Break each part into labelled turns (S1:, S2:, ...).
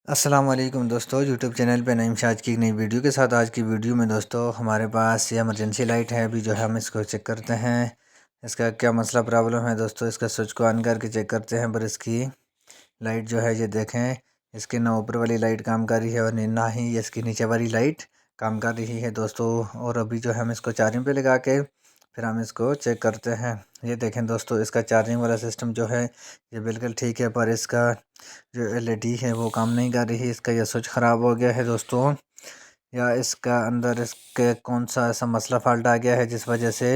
S1: अस्सलाम वालेकुम दोस्तों, यूट्यूब चैनल पे नईम शाज की एक नई वीडियो के साथ। आज की वीडियो में दोस्तों हमारे पास ये इमरजेंसी लाइट है। अभी जो है हम इसको चेक करते हैं इसका क्या मसला प्रॉब्लम है। दोस्तों इसका स्विच को ऑन करके चेक करते हैं, पर इसकी लाइट जो है ये देखें, इसकी ना ऊपर वाली लाइट काम कर रही है और ना ही इसकी नीचे वाली लाइट काम कर रही है दोस्तों। और अभी जो है हम इसको चार्जिंग पे लगा के फिर हम इसको चेक करते हैं। ये देखें दोस्तों, इसका चार्जिंग वाला सिस्टम जो है ये बिल्कुल ठीक है, पर इसका जो एलईडी है वो काम नहीं कर रही। इसका यह स्विच ख़राब हो गया है दोस्तों, या इसका अंदर इसके कौन सा ऐसा मसला फॉल्ट आ गया है जिस वजह से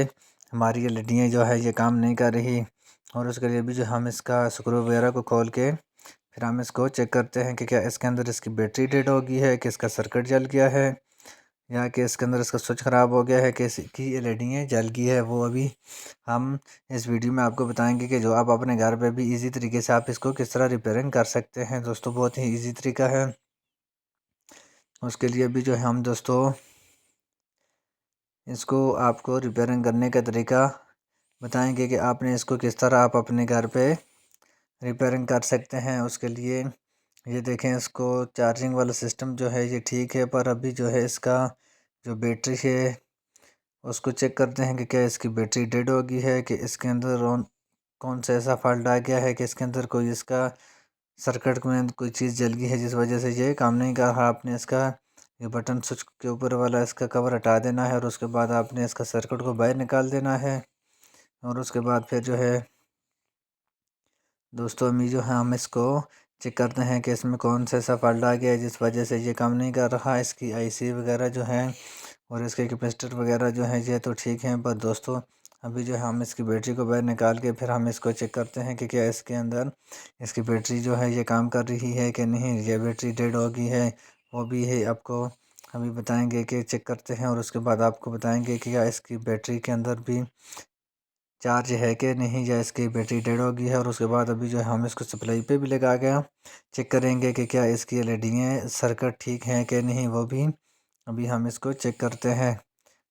S1: हमारी एलईडी जो है ये काम नहीं कर रही। और उसके लिए भी जो हम इसका स्क्रू वगैरह को खोल के फिर हम इसको चेक करते हैं कि क्या इसके अंदर इसकी बैटरी डेड हो गई है, कि इसका सर्किट जल गया है, या कि इसके अंदर इसका स्विच ख़राब हो गया है, कि इसकी एलईडी जल गई है। वो अभी हम इस वीडियो में आपको बताएंगे कि जो आप अपने घर पे भी इजी तरीके से आप इसको किस तरह रिपेयरिंग कर सकते हैं। दोस्तों बहुत ही इजी तरीका है। उसके लिए भी जो है हम दोस्तों इसको आपको रिपेयरिंग करने का तरीका बताएंगे कि आपने इसको किस तरह आप अपने घर पे रिपेयरिंग कर सकते हैं। उसके लिए ये देखें, इसको चार्जिंग वाला सिस्टम जो है ये ठीक है, पर अभी जो है इसका जो बैटरी है उसको चेक करते हैं कि क्या इसकी बैटरी डेड हो गई है, कि इसके अंदर कौन सा ऐसा फॉल्ट आ गया है कि इसके अंदर कोई इसका सर्किट में कोई चीज़ जल गई है जिस वजह से ये काम नहीं कर रहा। आपने इसका ये बटन स्विच के ऊपर वाला इसका कवर हटा देना है और उसके बाद आपने इसका सर्किट को बाहर निकाल देना है। और उसके बाद फिर जो है दोस्तों अभी जो है हम इसको चेक करते हैं कि इसमें कौन सा ऐसा फॉल्ट आ गया है जिस वजह से ये काम नहीं कर रहा। इसकी आईसी वगैरह जो है और इसके कैपेसिटर वगैरह जो है ये तो ठीक हैं, पर दोस्तों अभी जो है हम इसकी बैटरी को बाहर निकाल के फिर हम इसको चेक करते हैं कि क्या इसके अंदर इसकी बैटरी जो है ये काम कर रही है कि नहीं। ये बैटरी डेड हो गई है वो भी है, आपको अभी बताएंगे कि चेक करते हैं। और उसके बाद आपको बताएंगे कि क्या इसकी बैटरी के अंदर भी चार्ज है कि नहीं, या इसकी बैटरी डेड हो गई है। और उसके बाद अभी जो है हम इसको सप्लाई पे भी लगा के चेक करेंगे कि क्या इसकी एलईडी सर्किट ठीक है कि नहीं, वो भी अभी हम इसको चेक करते हैं।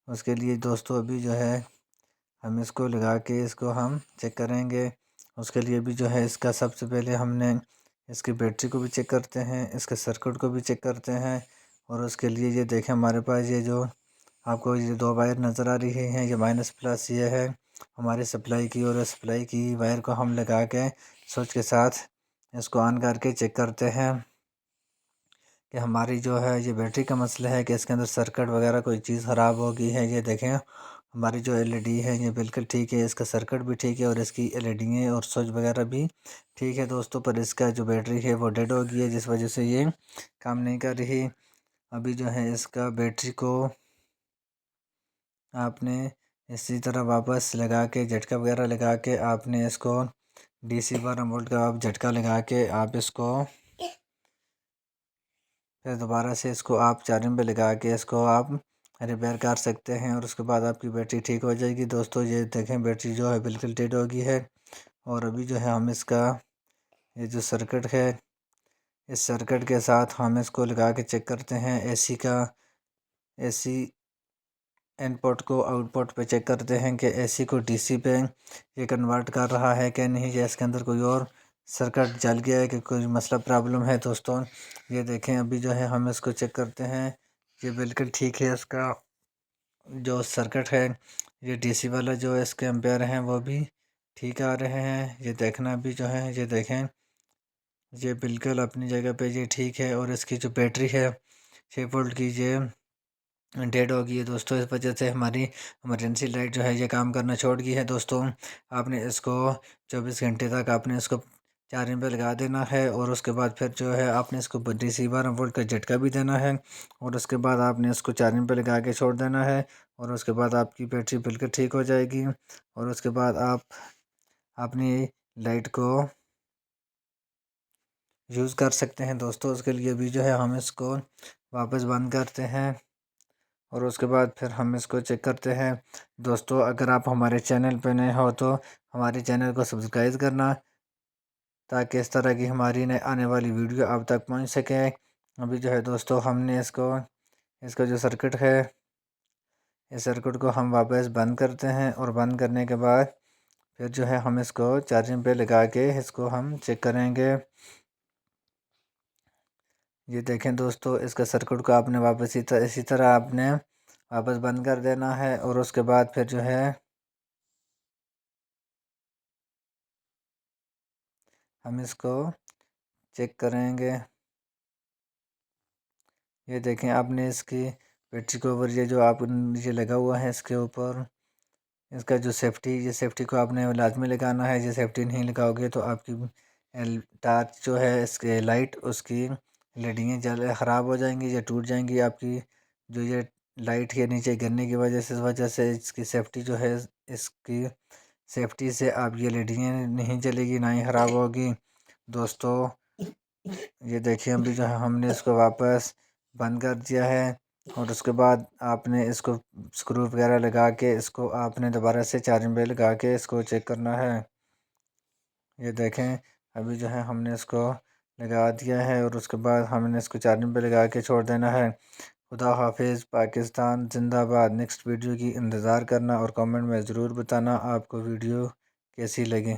S1: उसके लिए दोस्तों अभी जो है हम इसको लगा के इसको हम चेक करेंगे। उसके लिए भी जो है इसका सबसे पहले हमने इसकी बैटरी को भी चेक करते हैं, इसके सर्किट को भी चेक करते हैं। और उसके लिए ये देखें, हमारे पास ये जो आपको ये दो वायर नज़र आ रही हैं, ये माइनस प्लस ये है हमारी सप्लाई की, और सप्लाई की वायर को हम लगा के स्विच के साथ इसको ऑन करके चेक करते हैं कि हमारी जो है ये बैटरी का मसला है कि इसके अंदर सर्किट वगैरह कोई चीज़ ख़राब हो गई है। ये देखें, हमारी जो एलईडी है ये बिल्कुल ठीक है, इसका सर्किट भी ठीक है और इसकी एलईडी और स्विच वगैरह भी ठीक है दोस्तों। पर इसका जो बैटरी है वो डेड हो गई है जिस वजह से ये काम नहीं कर रही। अभी जो है इसका बैटरी को आपने इसी तरह वापस लगा के झटका वगैरह लगा के आपने इसको डीसी 12 वोल्ट का आप झटका लगा के आप इसको फिर दोबारा से इसको आप चार्जिंग पे लगा के इसको आप रिपेयर कर सकते हैं। और उसके बाद आपकी बैटरी ठीक हो जाएगी। दोस्तों ये देखें, बैटरी जो है बिल्कुल डेड हो गई है। और अभी जो है हम इसका ये जो सर्किट है इस सर्किट के साथ हम इसको लगा के चेक करते हैं। एसी का एसी इनपुट को आउटपुट पे चेक करते हैं कि एसी को डीसी पे ये कन्वर्ट कर रहा है कि नहीं, या इसके अंदर कोई और सर्किट जल गया है कि कोई मसला प्रॉब्लम है। दोस्तों ये देखें, अभी जो है हम इसको चेक करते हैं, ये बिल्कुल ठीक है। इसका जो सर्किट है ये डीसी वाला जो इसके एम्पेयर हैं वो भी ठीक आ रहे हैं। ये देखना भी जो है ये देखें, ये बिल्कुल अपनी जगह पे ये ठीक है। और इसकी जो बैटरी है 6 वोल्ट की ये डेड हो गई है दोस्तों। इस वजह से हमारी इमरजेंसी लाइट जो है ये काम करना छोड़ गई है दोस्तों। आपने इसको 24 घंटे तक आपने इसको चार्जिंग पे लगा देना है। और उसके बाद फिर जो है आपने इसको DC 12 वोल्ट का झटका भी देना है। और उसके बाद आपने इसको चार्जिंग पे लगा के छोड़ देना है। और उसके बाद आपकी बैटरी बिल्कुल ठीक हो जाएगी। और उसके बाद आप अपनी लाइट को यूज़ कर सकते हैं दोस्तों। उसके लिए भी जो है हम इसको वापस बंद करते हैं और उसके बाद फिर हम इसको चेक करते हैं। दोस्तों अगर आप हमारे चैनल पर नए हो तो हमारे चैनल को सब्सक्राइब करना, ताकि इस तरह की हमारी नए आने वाली वीडियो आप तक पहुंच सके। अभी जो है दोस्तों हमने इसका जो सर्किट है इस सर्किट को हम वापस बंद करते हैं। और बंद करने के बाद फिर जो है हम इसको चार्जिंग पे लगा के इसको हम चेक करेंगे। ये देखें दोस्तों, इसका सर्किट को आपने वापस इसी तरह आपने वापस बंद कर देना है। और उसके बाद फिर जो है हम इसको चेक करेंगे। ये देखें, आपने इसकी बैटरी के ऊपर ये जो आप ये लगा हुआ है, इसके ऊपर इसका जो ये सेफ्टी को आपने लाजमी लगाना है। ये सेफ्टी नहीं लगाओगे तो आपकी टार्च जो है, इसके लाइट, उसकी लेडियाँ जल ख़राब हो जाएंगी या टूट जाएंगी आपकी। जो ये लाइट के नीचे गिरने की वजह से, इस वजह से इसकी सेफ्टी जो है, इसकी सेफ्टी से आप ये लेडियाँ नहीं जलेगी, ना ही ख़राब होगी। दोस्तों ये देखिए, अभी जो है हमने इसको वापस बंद कर दिया है। और उसके बाद आपने इसको स्क्रू वगैरह लगा के इसको आपने दोबारा से चार्जिंग पे लगा के इसको चेक करना है। ये देखें, अभी जो है हमने इसको लगा दिया है और उसके बाद हमने इसको चार्जिंग पे लगा के छोड़ देना है। खुदा हाफिज़, पाकिस्तान जिंदाबाद। नेक्स्ट वीडियो की इंतज़ार करना और कमेंट में ज़रूर बताना आपको वीडियो कैसी लगी।